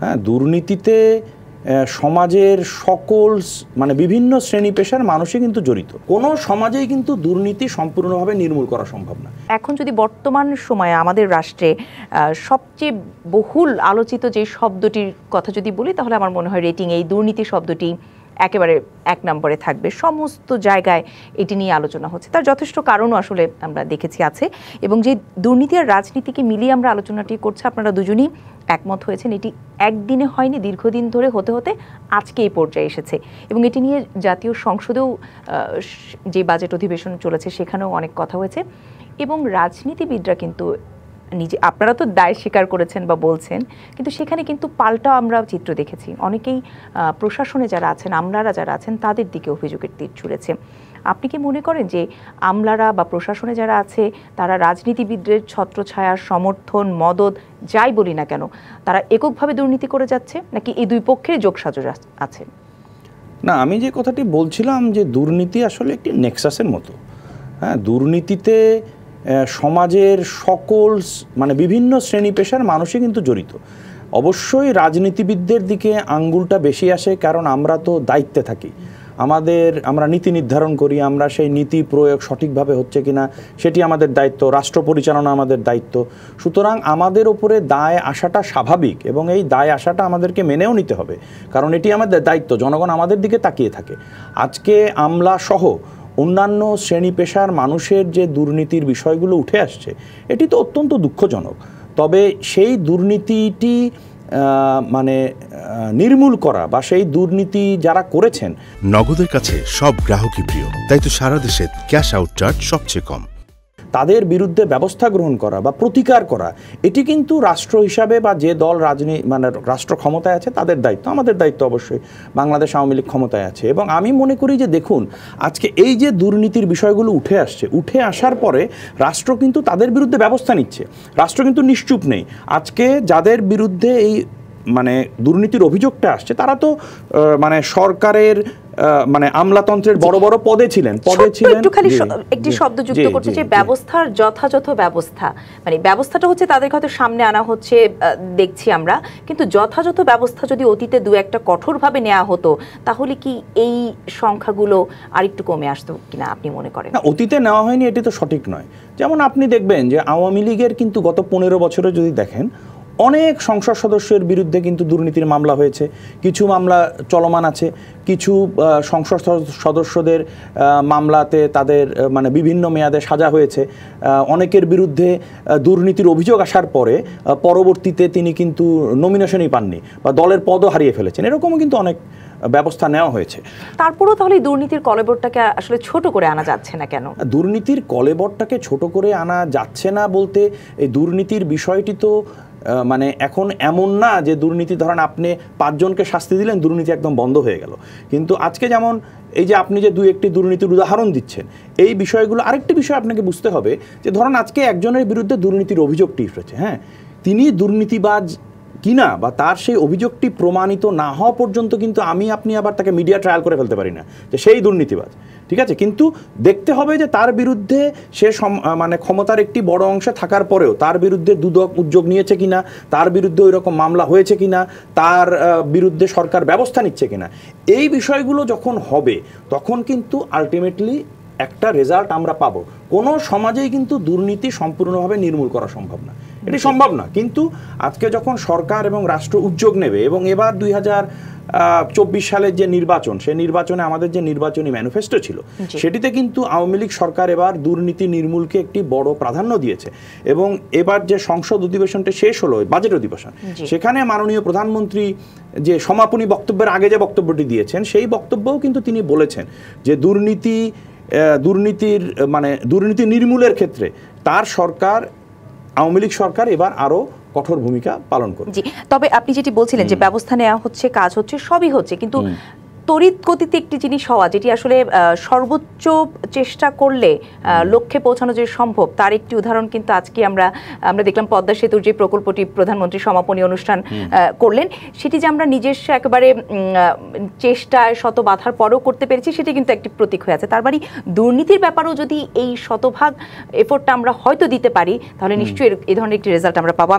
হ্যাঁ, দুর্নীতিতে সমাজের সকল মানে বিভিন্ন শ্রেণী পেশার মানুষই কিন্তু জড়িত। কোনো সমাজেই কিন্তু দুর্নীতি সম্পূর্ণভাবে নির্মূল করা সম্ভব না। এখন যদি বর্তমান সময়ে আমাদের রাষ্ট্রে সবচেয়ে বহুল আলোচিত যে শব্দটির কথা যদি বলি, তাহলে আমার মনে হয় রেটিং এই দুর্নীতি শব্দটি একেবারে এক নম্বরে থাকবে। সমস্ত জায়গায় এটি নিয়ে আলোচনা হচ্ছে, তার যথেষ্ট কারণও আসলে আমরা দেখেছি আছে। এবং যে দুর্নীতি আর রাজনীতিকে মিলিয়ে আমরা আলোচনাটি করছি, আপনারা দুজনই একমত হয়েছেন এটি একদিনে হয়নি, দীর্ঘদিন ধরে হতে হতে আজকে এই পর্যায়ে এসেছে। এবং এটি নিয়ে জাতীয় সংসদেও যে বাজেট অধিবেশন চলেছে সেখানেও অনেক কথা হয়েছে। এবং রাজনীতিবিদরা কিন্তু আপনারা তো দায় স্বীকার করেছেন বা বলছেন, কিন্তু সেখানে কিন্তু পাল্টা আমরা চিত্র দেখেছি। অনেকেই প্রশাসনে যারা আছেন, আমলারা যারা আছেন, তাদের দিকে অভিযোগের তীর ছুঁড়েছে। আপনি কি মনে করেন যে আমলারা বা প্রশাসনে যারা আছে তারা রাজনীতিবিদদের ছত্রছায়া, সমর্থন, মদদ যাই বলি না কেন, তারা এককভাবে দুর্নীতি করে যাচ্ছে, নাকি এই দুই পক্ষের যোগসাজশ আছে? না, আমি যে কথাটি বলছিলাম যে দুর্নীতি আসলে একটি নেক্সাসের মতো। হ্যাঁ, দুর্নীতিতে সমাজের সকল মানে বিভিন্ন শ্রেণী পেশার মানুষই কিন্তু জড়িত। অবশ্যই রাজনীতিবিদদের দিকে আঙ্গুলটা বেশি আসে, কারণ আমরা তো দায়িত্বে থাকি। আমরা নীতি নির্ধারণ করি, আমরা সেই নীতি প্রয়োগ সঠিকভাবে হচ্ছে কিনা সেটি আমাদের দায়িত্ব, রাষ্ট্র পরিচালনা আমাদের দায়িত্ব। সুতরাং আমাদের ওপরে দায় আসাটা স্বাভাবিক, এবং এই দায় আসাটা আমাদেরকে মেনেও নিতে হবে, কারণ এটি আমাদের দায়িত্ব। জনগণ আমাদের দিকে তাকিয়ে থাকে। আজকে আমলা সহ অন্যান্য শ্রেণী পেশার মানুষের যে দুর্নীতির বিষয়গুলো উঠে আসছে, এটি তো অত্যন্ত দুঃখজনক। তবে সেই দুর্নীতিটি মানে নির্মূল করা বা সেই দুর্নীতি যারা করেছেন, নগদের কাছে সব গ্রাহকই প্রিয়, তাই তো সারা দেশে ক্যাশ আউট চার্জ সবচেয়ে কম। তাদের বিরুদ্ধে ব্যবস্থা গ্রহণ করা বা প্রতিকার করা, এটি কিন্তু রাষ্ট্র হিসাবে বা যে দল মানে রাষ্ট্র ক্ষমতায় আছে তাদের দায়িত্ব। আমাদের দায়িত্ব অবশ্যই। বাংলাদেশ আওয়ামী লীগ ক্ষমতায় আছে, এবং আমি মনে করি যে দেখুন, আজকে এই যে দুর্নীতির বিষয়গুলো উঠে আসার পরে রাষ্ট্র কিন্তু তাদের বিরুদ্ধে ব্যবস্থা নিচ্ছে। রাষ্ট্র কিন্তু নিশ্চুপ নেই। আজকে যাদের বিরুদ্ধে এই মানে দুর্নীতির অভিযোগটা আসছে, তারা তো মানে সরকারের মানে আমলাতন্ত্রের বড় বড় পদে ছিলেন। একটি শব্দ যুক্ত করছে যে ব্যবস্থার যথাযথ ব্যবস্থা, মানে ব্যবস্থাটা হচ্ছে তাদের হয়তো সামনে আনা হচ্ছে দেখছি আমরা, কিন্তু যথাযথ ব্যবস্থা যদি অতীতে দু একটা কঠোরভাবে নেওয়া হতো, তাহলে কি এই সংখ্যাগুলো আরেকটু কমে আসতো কিনা আপনি মনে করেন? না, অতীতে নেওয়া হয়নি এটি তো সঠিক নয়। যেমন আপনি দেখবেন যে আওয়ামী লীগের কিন্তু গত 15 বছরে যদি দেখেন, অনেক সংসদ সদস্যের বিরুদ্ধে কিন্তু দুর্নীতির মামলা হয়েছে। কিছু মামলা চলমান আছে, কিছু সংসদ সদস্যদের মামলাতে তাদের মানে বিভিন্ন মেয়াদে সাজা হয়েছে। অনেকের বিরুদ্ধে দুর্নীতির অভিযোগ আসার পরে পরবর্তীতে তিনি কিন্তু নমিনেশনই পাননি বা দলের পদও হারিয়ে ফেলেছেন। এরকমও কিন্তু অনেক ব্যবস্থা নেওয়া হয়েছে। তারপরেও তাহলে দুর্নীতির কলেবরটাকে আসলে ছোট করে আনা যাচ্ছে না কেন? দুর্নীতির কলেবরটাকে ছোট করে আনা যাচ্ছে না বলতে, এই দুর্নীতির বিষয়টি তো মানে এখন এমন না যে দুর্নীতি ধরেন আপনি 5 জনকে শাস্তি দিলেন, দুর্নীতি একদম বন্ধ হয়ে গেল। কিন্তু আজকে যেমন এই যে আপনি যে 2-1টি দুর্নীতির উদাহরণ দিচ্ছেন, এই বিষয়গুলো আরেকটি বিষয় আপনাকে বুঝতে হবে যে ধরেন আজকে একজনের বিরুদ্ধে দুর্নীতির অভিযোগটি এসেছে, হ্যাঁ, তিনি দুর্নীতিবাজ কিনা বা তার সেই অভিযোগটি প্রমাণিত না হওয়া পর্যন্ত কিন্তু আপনি আবার তাকে মিডিয়া ট্রায়াল করে ফেলতে পারি না যে সেই দুর্নীতিবাজ, ঠিক আছে? কিন্তু দেখতে হবে যে তার বিরুদ্ধে সে মানে ক্ষমতার একটি বড় অংশে থাকার পরেও তার বিরুদ্ধে দুদক উদ্যোগ নিয়েছে কিনা, তার বিরুদ্ধে ওই রকম মামলা হয়েছে কিনা, তার বিরুদ্ধে সরকার ব্যবস্থা নিচ্ছে কিনা। এই বিষয়গুলো যখন হবে, তখন কিন্তু আলটিমেটলি একটা রেজাল্ট আমরা পাবো। কোনো সমাজেই কিন্তু দুর্নীতি সম্পূর্ণভাবে নির্মূল করা সম্ভব না, এটি সম্ভব না। কিন্তু আজকে যখন সরকার এবং রাষ্ট্র উদ্যোগ নেবে, এবং এবার 2024 সালের যে নির্বাচন, সেই নির্বাচনে আমাদের যে নির্বাচনী ম্যানিফেস্টো ছিল, সেটিতে কিন্তু আওয়ামী লীগ সরকার এবার দুর্নীতি নির্মূলকে একটি বড় প্রাধান্য দিয়েছে। এবং এবার যে সংসদ অধিবেশনটা শেষ হলো, বাজেট অধিবেশন, সেখানে মাননীয় প্রধানমন্ত্রী যে সমাপনী বক্তব্যের আগে যে বক্তব্যটি দিয়েছেন, সেই বক্তব্যও কিন্তু তিনি বলেছেন যে দুর্নীতি নির্মূলের ক্ষেত্রে তার সরকার, আওয়ামী লীগ সরকার এবার আরো কঠোর ভূমিকা পালন করবে। জি, তবে আপনি যেটি বলছিলেন যে ব্যবস্থা নেওয়া হচ্ছে, কাজ হচ্ছে, সবই হচ্ছে, কিন্তু তড়িৎ গতিতে একটি জিনিস হওয়া, যেটি আসলে সর্বোচ্চ চেষ্টা করলে লক্ষ্যে পৌঁছানো যে সম্ভব, তার একটি উদাহরণ কিন্তু আজকে আমরা দেখলাম পদ্মা সেতুর যে প্রকল্পটি প্রধানমন্ত্রী সমাপনী অনুষ্ঠান করলেন, সেটি যে আমরা নিজস্ব একেবারে চেষ্টায় শত বাধার পরেও করতে পেরেছি, সেটি কিন্তু একটি প্রতীক হয়ে আছে। তার মানে দুর্নীতির ব্যাপারেও যদি এই শতভাগ এফোর্টটা আমরা হয়তো দিতে পারি, তাহলে নিশ্চয়ই এই ধরনের একটি রেজাল্ট আমরা পাবো।